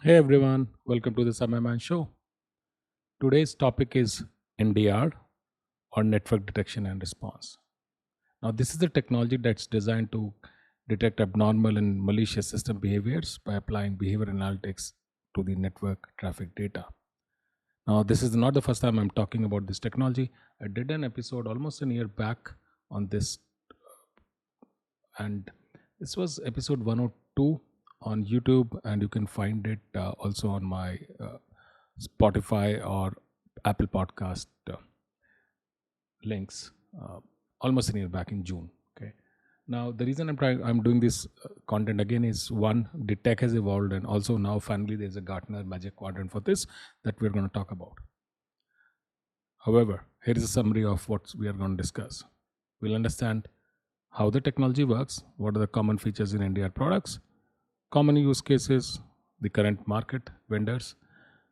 Hey everyone, welcome to the Cyberman Show. Today's topic is NDR or network detection and response. Now, this is the technology that's designed to detect abnormal and malicious system behaviors by applying behavior analytics to the network traffic data. Now, this is not the first time I'm talking about this technology. I did an episode almost a year back on this, and this was episode 102 on YouTube, and you can find it also on my Spotify or Apple Podcast links almost a year back in June. Okay. Now the reason I'm doing this content again is one, the tech has evolved, and also now finally there's a Gartner Magic Quadrant for this that we're going to talk about. However, here is a summary of what we are going to discuss. We'll understand how the technology works, what are the common features in NDR products, common use cases, the current market, vendors,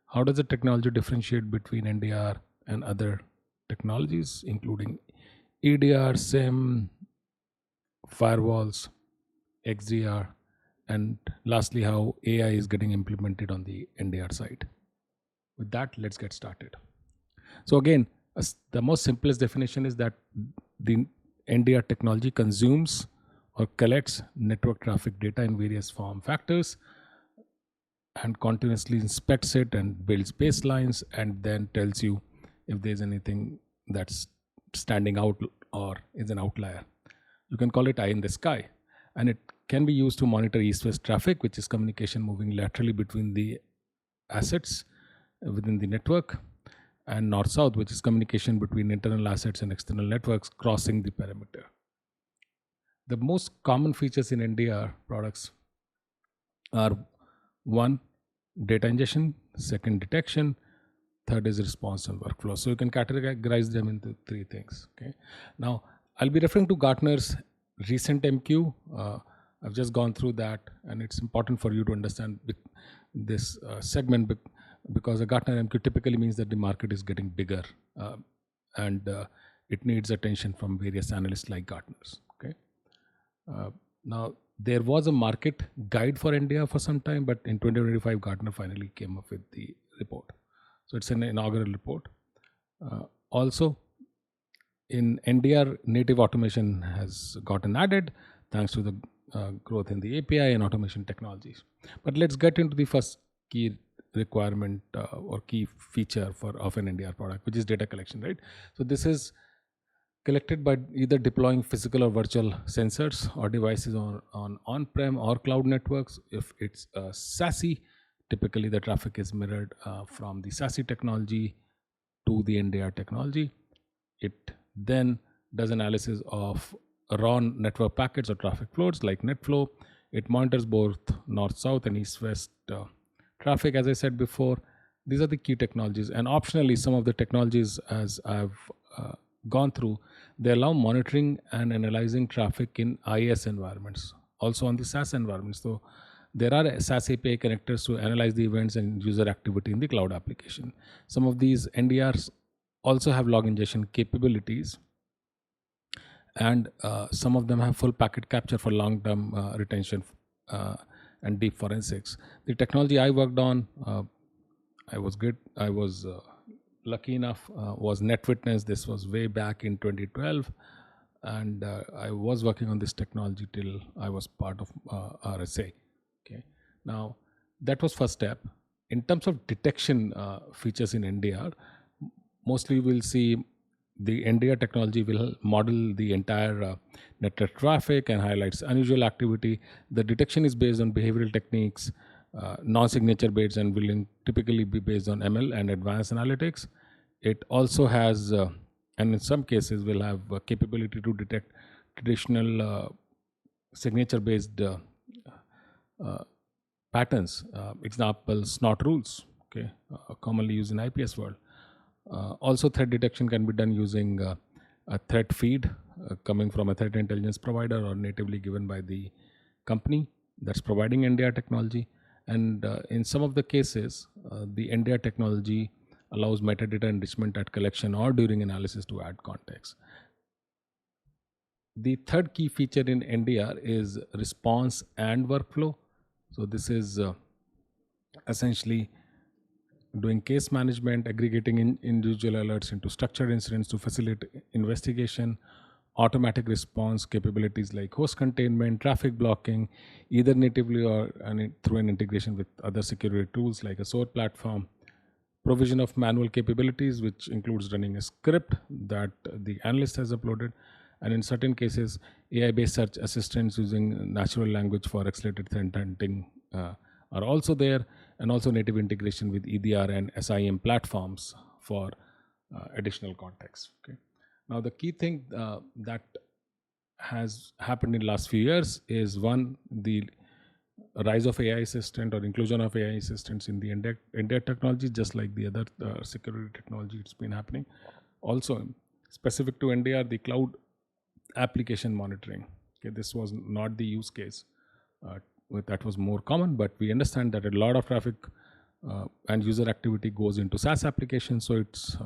how does the technology differentiate between NDR and other technologies, including EDR, SIM, firewalls, XDR, and lastly, how AI is getting implemented on the NDR side. With that, let's get started. So again, the most simplest definition is that the NDR technology consumes or collects network traffic data in various form factors and continuously inspects it and builds baselines and then tells you if there's anything that's standing out or is an outlier. You can call it eye in the sky, and it can be used to monitor east-west traffic, which is communication moving laterally between the assets within the network, and north-south, which is communication between internal assets and external networks crossing the perimeter. The most common features in NDR products are one, data ingestion, second, detection, third is response and workflow. So you can categorize them into three things. Okay. Now I'll be referring to Gartner's recent MQ. I've just gone through that, and it's important for you to understand this segment because a Gartner MQ typically means that the market is getting bigger, and it needs attention from various analysts like Gartner's. Okay. Now, there was a market guide for India for some time, but in 2025, Gartner finally came up with the report. So it's an inaugural report. Also, in NDR, native automation has gotten added thanks to the growth in the API and automation technologies. But let's get into the first key requirement or key feature of an NDR product, which is data collection, right? So this is collected by either deploying physical or virtual sensors or devices on on-prem or cloud networks. If it's SASE, typically the traffic is mirrored from the SASE technology to the NDR technology. It then does analysis of raw network packets or traffic flows like NetFlow. It monitors both north-south and east-west traffic, as I said before. These are the key technologies, and optionally, some of the technologies, as I've gone through, they allow monitoring and analyzing traffic in IaaS environments, also on the SaaS environments. So there are SaaS API connectors to analyze the events and user activity in the cloud application. Some of these NDRs also have log ingestion capabilities, and some of them have full packet capture for long-term retention and deep forensics. The technology I worked on, I was lucky enough, was NetWitness. This was way back in 2012, and I was working on this technology till I was part of RSA. Okay, now that was first step. In terms of detection features in NDR, mostly we'll see the NDR technology will model the entire network traffic and highlights unusual activity. The detection is based on behavioral techniques, non-signature based, and will typically be based on ML and advanced analytics. It also has, and in some cases, will have capability to detect traditional signature-based patterns. Example, snort rules, okay, commonly used in IPS world. Also, threat detection can be done using a threat feed coming from a threat intelligence provider or natively given by the company that's providing NDR technology. And in some of the cases, the NDR technology allows metadata enrichment at collection or during analysis to add context. The third key feature in NDR is response and workflow. So this is essentially doing case management, aggregating individual alerts into structured incidents to facilitate investigation, automatic response capabilities like host containment, traffic blocking, either natively or through an integration with other security tools like a SOAR platform, provision of manual capabilities, which includes running a script that the analyst has uploaded, and in certain cases, AI-based search assistants using natural language for accelerated threat hunting are also there, and also native integration with EDR and SIM platforms for additional context. Okay. Now, the key thing that has happened in the last few years is one, the rise of AI assistant or inclusion of AI assistants in the NDR technology, just like the other security technology, it's been happening. Also, specific to NDR, the cloud application monitoring. Okay, this was not the use case that was more common, but we understand that a lot of traffic and user activity goes into SaaS applications, so it's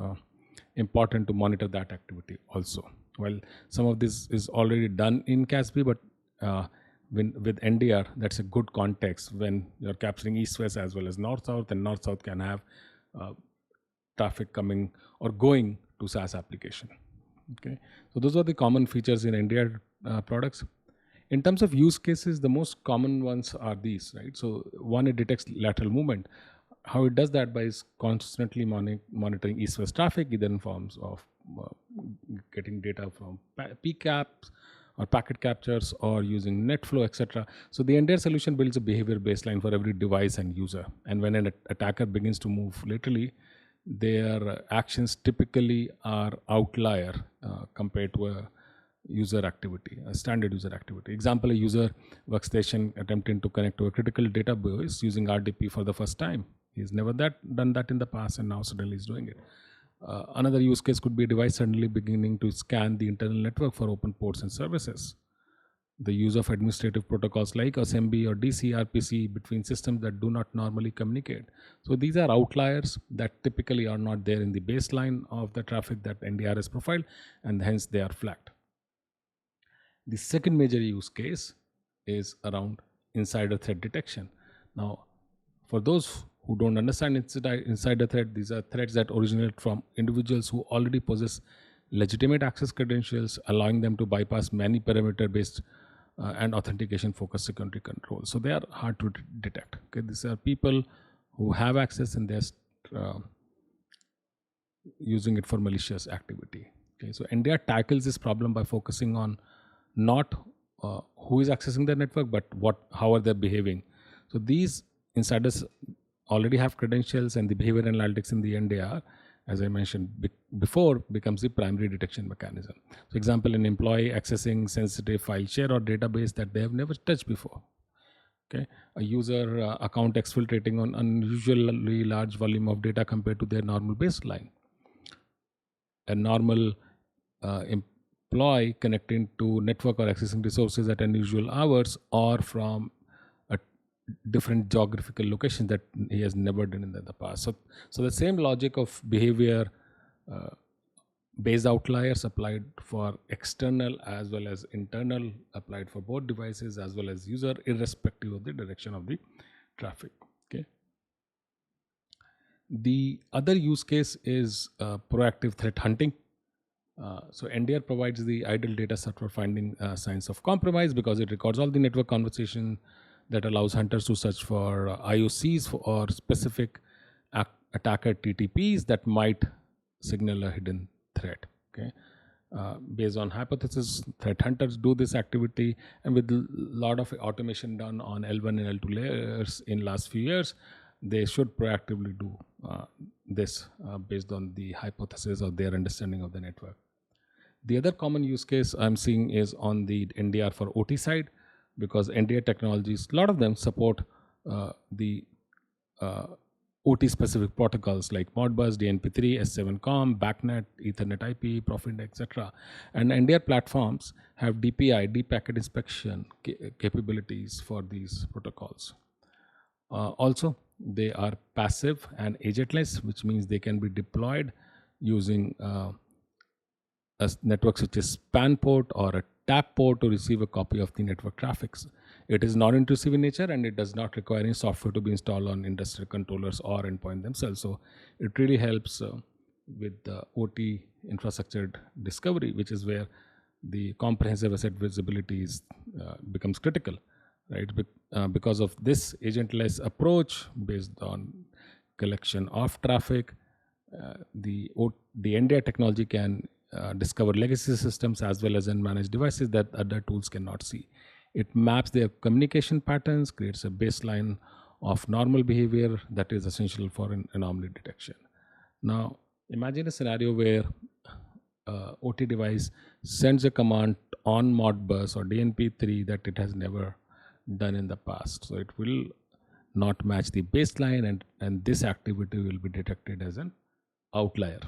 important to monitor that activity also. Well, some of this is already done in CASB, but with NDR, that's a good context when you're capturing east-west as well as north-south, and north-south can have traffic coming or going to SaaS application. Okay, so those are the common features in NDR products. In terms of use cases, the most common ones are these, right? So one, it detects lateral movement. How it does that by constantly monitoring east-west traffic, either in forms of getting data from PCAPs or packet captures or using NetFlow, etc. So the entire solution builds a behavior baseline for every device and user. And when an attacker begins to move laterally, their actions typically are outlier compared to a user activity, a standard user activity. Example, a user workstation attempting to connect to a critical database using RDP for the first time. He's never done that in the past, and now suddenly he's doing it. Another use case could be a device suddenly beginning to scan the internal network for open ports and services. The use of administrative protocols like SMB or DC, RPC between systems that do not normally communicate. So these are outliers that typically are not there in the baseline of the traffic that NDR has profiled, and hence they are flagged. The second major use case is around insider threat detection. Now, for those who don't understand insider threat, these are threats that originate from individuals who already possess legitimate access credentials, allowing them to bypass many perimeter-based and authentication-focused security controls. So they are hard to detect. Okay, these are people who have access and they're using it for malicious activity. Okay, so NDR tackles this problem by focusing on not who is accessing the network, but how are they behaving. So these insiders already have credentials, and the behavior analytics in the NDR, as I mentioned before, becomes the primary detection mechanism. So example, an employee accessing sensitive file share or database that they have never touched before. Okay, a user account exfiltrating on unusually large volume of data compared to their normal baseline. A normal employee connecting to network or accessing resources at unusual hours or from a different geographical location that he has never done in the past. So the same logic of behavior based outliers applied for external as well as internal, applied for both devices as well as user, irrespective of the direction of the traffic. Okay. The other use case is proactive threat hunting. So NDR provides the idle data set for finding signs of compromise because it records all the network conversation that allows hunters to search for IOCs or specific attacker TTPs that might signal a hidden threat. Okay, based on hypothesis, threat hunters do this activity, and with a lot of automation done on L1 and L2 layers in last few years, they should proactively do this based on the hypothesis of their understanding of the network. The other common use case I'm seeing is on the NDR for OT side, because NDR technologies, a lot of them support the OT specific protocols like Modbus, DNP3, S7COM, BACnet, Ethernet IP, Profindex, etc. And NDR platforms have DPI, deep packet inspection capabilities for these protocols. Also, they are passive and agentless, which means they can be deployed using a network such as span port or a tap port to receive a copy of the network traffic. It is non-intrusive in nature, and it does not require any software to be installed on industrial controllers or endpoint themselves. So it really helps with the OT infrastructure discovery, which is where the comprehensive asset visibility becomes critical, right? Because of this agentless approach based on collection of traffic, the NDR technology can discover legacy systems as well as manage devices that other tools cannot see. It maps their communication patterns, creates a baseline of normal behavior that is essential for an anomaly detection. Now, imagine a scenario where OT device sends a command on Modbus or DNP3 that it has never done in the past. So it will not match the baseline, and this activity will be detected as an outlier.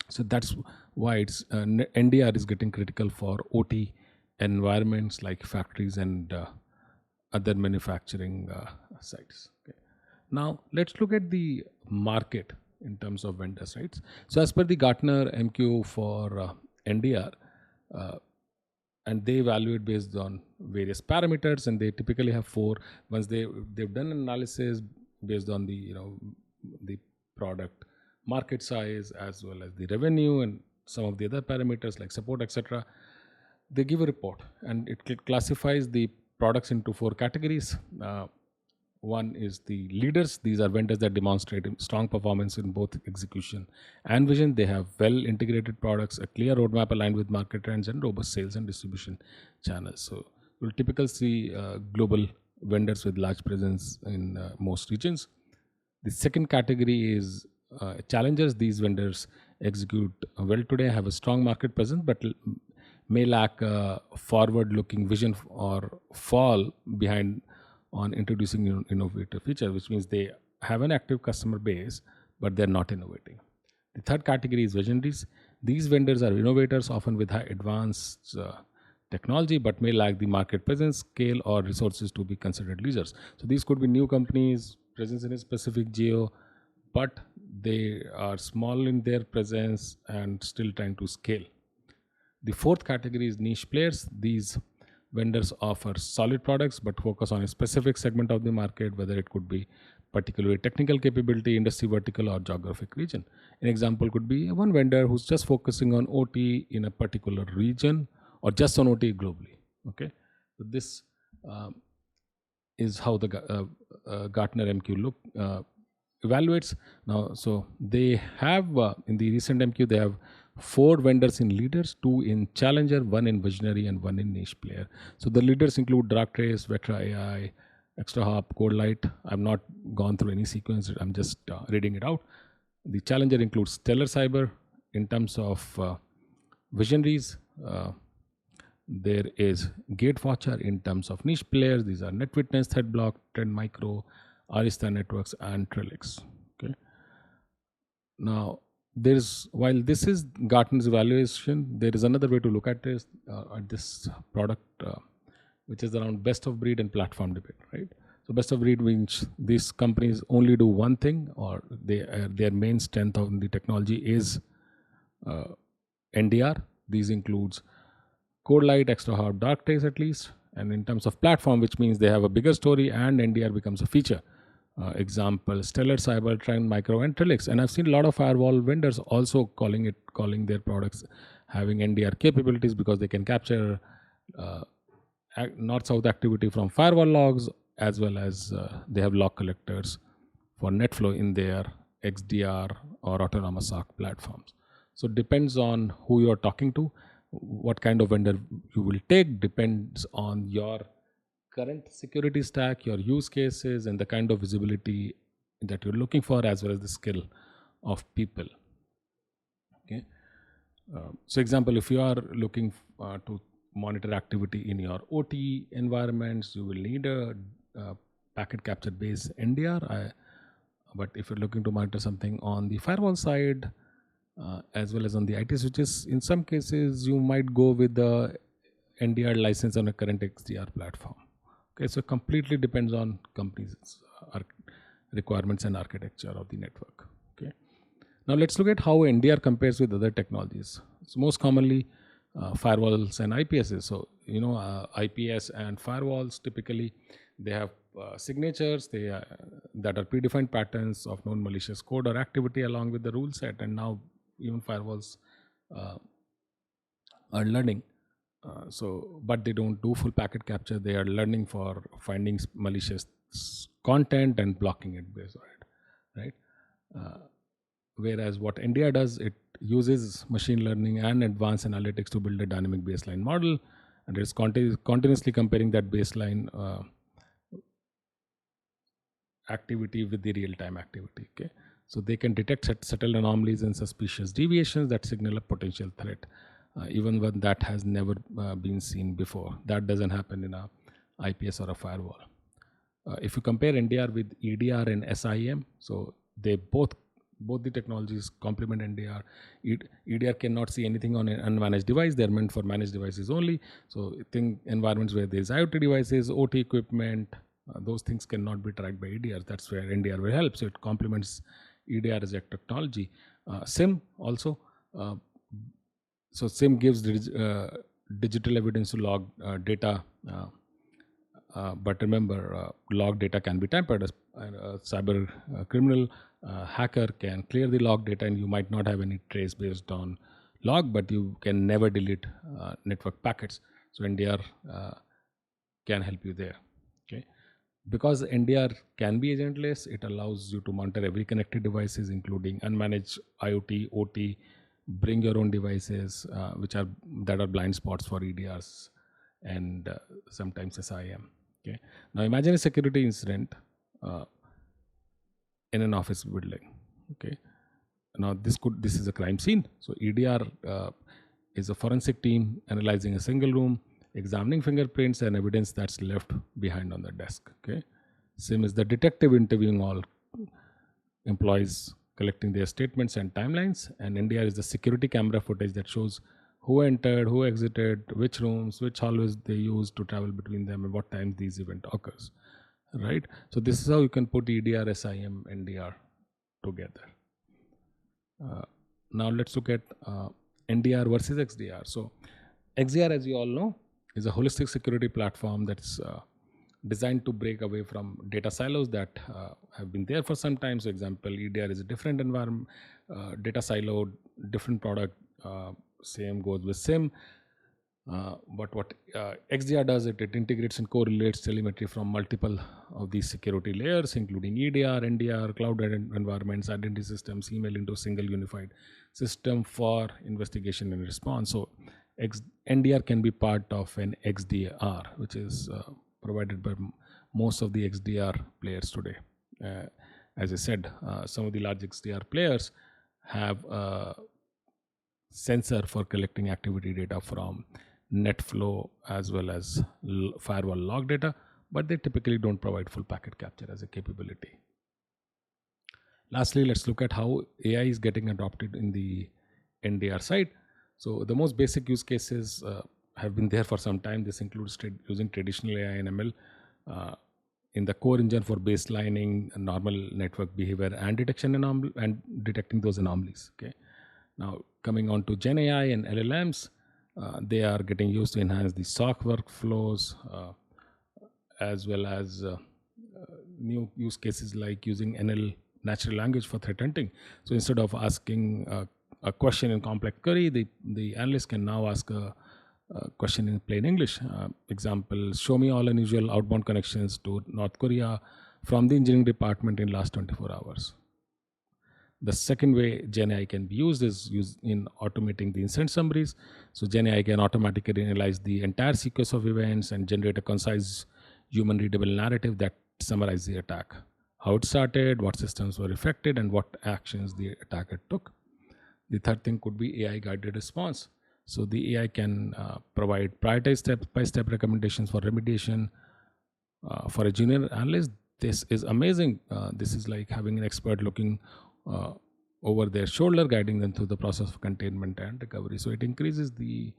So that's why it's NDR is getting critical for OT environments like factories and other manufacturing sites. Okay. Now let's look at the market in terms of vendors, right? So as per the Gartner MQ for NDR, and they evaluate based on various parameters, and they typically have four. Once they've done analysis based on the product market size as well as the revenue and some of the other parameters like support, etc. They give a report, and it classifies the products into four categories. One is the leaders. These are vendors that demonstrate strong performance in both execution and vision. They have well integrated products, a clear roadmap aligned with market trends, and robust sales and distribution channels. So you'll typically see global vendors with large presence in most regions. The second category is challengers. These vendors execute well today, have a strong market presence, but may lack a forward-looking vision or fall behind on introducing innovative features, which means they have an active customer base, but they're not innovating. The third category is visionaries. These vendors are innovators, often with high advanced technology, but may lack the market presence, scale, or resources to be considered leaders. So these could be new companies, presence in a specific geo, but they are small in their presence and still trying to scale. The fourth category is niche players. These vendors offer solid products but focus on a specific segment of the market, whether it could be particularly technical capability, industry vertical, or geographic region. An example could be one vendor who's just focusing on OT in a particular region or just on OT globally. Okay, so this is how the Gartner MQ evaluates. Now, so they have in the recent MQ they have 4 vendors in leaders, 2 in challenger, 1 in visionary, and 1 in niche player. So the leaders include Darktrace, Vetra AI, ExtraHop, CodeLight. I've not gone through any sequence. I'm just reading it out. The challenger includes Stellar Cyber. In terms of visionaries, there is Gatewatcher. In terms of niche players, these are NetWitness, ThreadBlock, Trend Micro, Arista Networks, and Trellix. Okay. Now, while this is Gartner's evaluation, there is another way to look at this product, which is around best of breed and platform debate, right? So best of breed means these companies only do one thing, or their main strength of the technology is NDR. These includes CodeLight, ExtraHop, Darktrace at least. And in terms of platform, which means they have a bigger story and NDR becomes a feature. Example, Stellar Cyber, Trend Micro, and Trellix. And I've seen a lot of firewall vendors also calling their products having NDR capabilities because they can capture north-south activity from firewall logs, as well as they have log collectors for NetFlow in their XDR or autonomous SOC platforms. So it depends on who you're talking to. What kind of vendor you will take depends on your current security stack, your use cases, and the kind of visibility that you're looking for, as well as the skill of people. Okay. So example, if you are looking to monitor activity in your OT environments, you will need a packet capture based NDR. But if you're looking to monitor something on the firewall side, as well as on the IT switches, in some cases you might go with the NDR license on a current XDR platform. Okay, so completely depends on companies' requirements and architecture of the network. Okay, now let's look at how NDR compares with other technologies. So most commonly, firewalls and IPSs. So IPS and firewalls typically they have signatures that are predefined patterns of known malicious code or activity along with the rule set. And now even firewalls are learning. But they don't do full packet capture. They are learning for finding malicious content and blocking it based on it, right? Whereas what NDR does, it uses machine learning and advanced analytics to build a dynamic baseline model, and it's continuously comparing that baseline activity with the real-time activity. Okay, so they can detect subtle anomalies and suspicious deviations that signal a potential threat, even when that has never been seen before. That doesn't happen in a IPS or a firewall. If you compare NDR with EDR and SIEM, so they both the technologies complement NDR. EDR cannot see anything on an unmanaged device. They're meant for managed devices only. So think environments where there's IoT devices, OT equipment, those things cannot be tracked by EDR. That's where NDR will help. So it complements EDR as a technology. SIM also. So SIM gives digital evidence to log data. But remember, log data can be tampered. A cyber criminal hacker can clear the log data, and you might not have any trace based on log, but you can never delete network packets. So NDR can help you there. Okay, because NDR can be agentless, it allows you to monitor every connected devices, including unmanaged IoT, OT, bring your own devices, that are blind spots for EDRs and sometimes SIM. Okay. Now imagine a security incident in an office building. Okay. Now this is a crime scene. So EDR is a forensic team analyzing a single room, examining fingerprints and evidence that's left behind on the desk. Okay. SIM is the detective interviewing all employees, collecting their statements and timelines, and NDR is the security camera footage that shows who entered, who exited, which rooms, which hallways they used to travel between them, and what times these event occurs, right? So this is how you can put EDR, SIM, NDR together. Now let's look at NDR versus XDR. So XDR, as you all know, is a holistic security platform that's designed to break away from data silos that have been there for some time. So example, EDR is a different environment, data silo, different product, same goes with SIM. But what XDR does, it integrates and correlates telemetry from multiple of these security layers, including EDR, NDR, cloud environments, identity systems, email into a single unified system for investigation and response. So NDR can be part of an XDR, which is provided by most of the XDR players today. As I said, some of the large XDR players have a sensor for collecting activity data from NetFlow as well as firewall log data, but they typically don't provide full packet capture as a capability. Lastly, let's look at how AI is getting adopted in the NDR side. So the most basic use cases have been there for some time. This includes using traditional AI and ML in the core engine for baselining normal network behavior and detecting those anomalies. Okay. Now coming on to Gen AI and LLMs, they are getting used to enhance the SOC workflows as well as new use cases like using NL, natural language, for threat hunting. So instead of asking a question in complex query, the analyst can now ask a question in plain English. Example, show me all unusual outbound connections to North Korea from the engineering department in last 24 hours. The second way Gen AI can be used is in automating the incident summaries. So Gen AI can automatically analyze the entire sequence of events and generate a concise human readable narrative that summarizes the attack, how it started, what systems were affected, and what actions the attacker took. The third thing could be AI guided response. So the AI can provide prioritized step-by-step recommendations for remediation. For a junior analyst, this is amazing. This is like having an expert looking over their shoulder, guiding them through the process of containment and recovery. So it increases the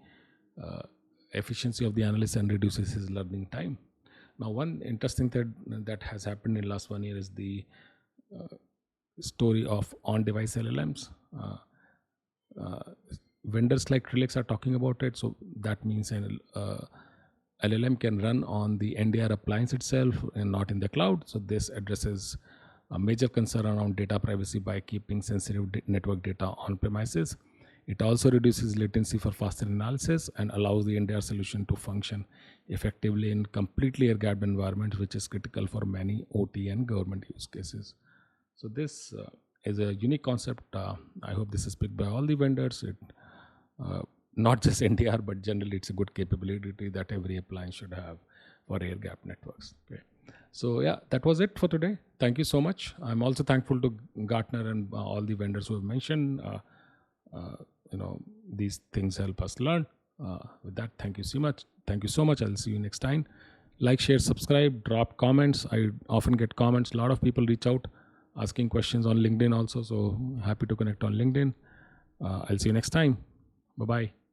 efficiency of the analyst and reduces his learning time. Now, one interesting thing that has happened in last 1 year is the story of on-device LLMs. vendors like Trellix are talking about it. So that means an LLM can run on the NDR appliance itself and not in the cloud. So this addresses a major concern around data privacy by keeping sensitive network data on premises. It also reduces latency for faster analysis and allows the NDR solution to function effectively in completely air-gapped environments, which is critical for many OT and government use cases. So this is a unique concept. I hope this is picked by all the vendors. Not just NDR, but generally it's a good capability that every appliance should have for air-gapped networks. Okay. So yeah, that was it for today. Thank you so much. I'm also thankful to Gartner and all the vendors who have mentioned. These things help us learn. With that, thank you so much. Thank you so much. I'll see you next time. Like, share, subscribe, drop comments. I often get comments. A lot of people reach out asking questions on LinkedIn also. So happy to connect on LinkedIn. I'll see you next time. Bye-bye.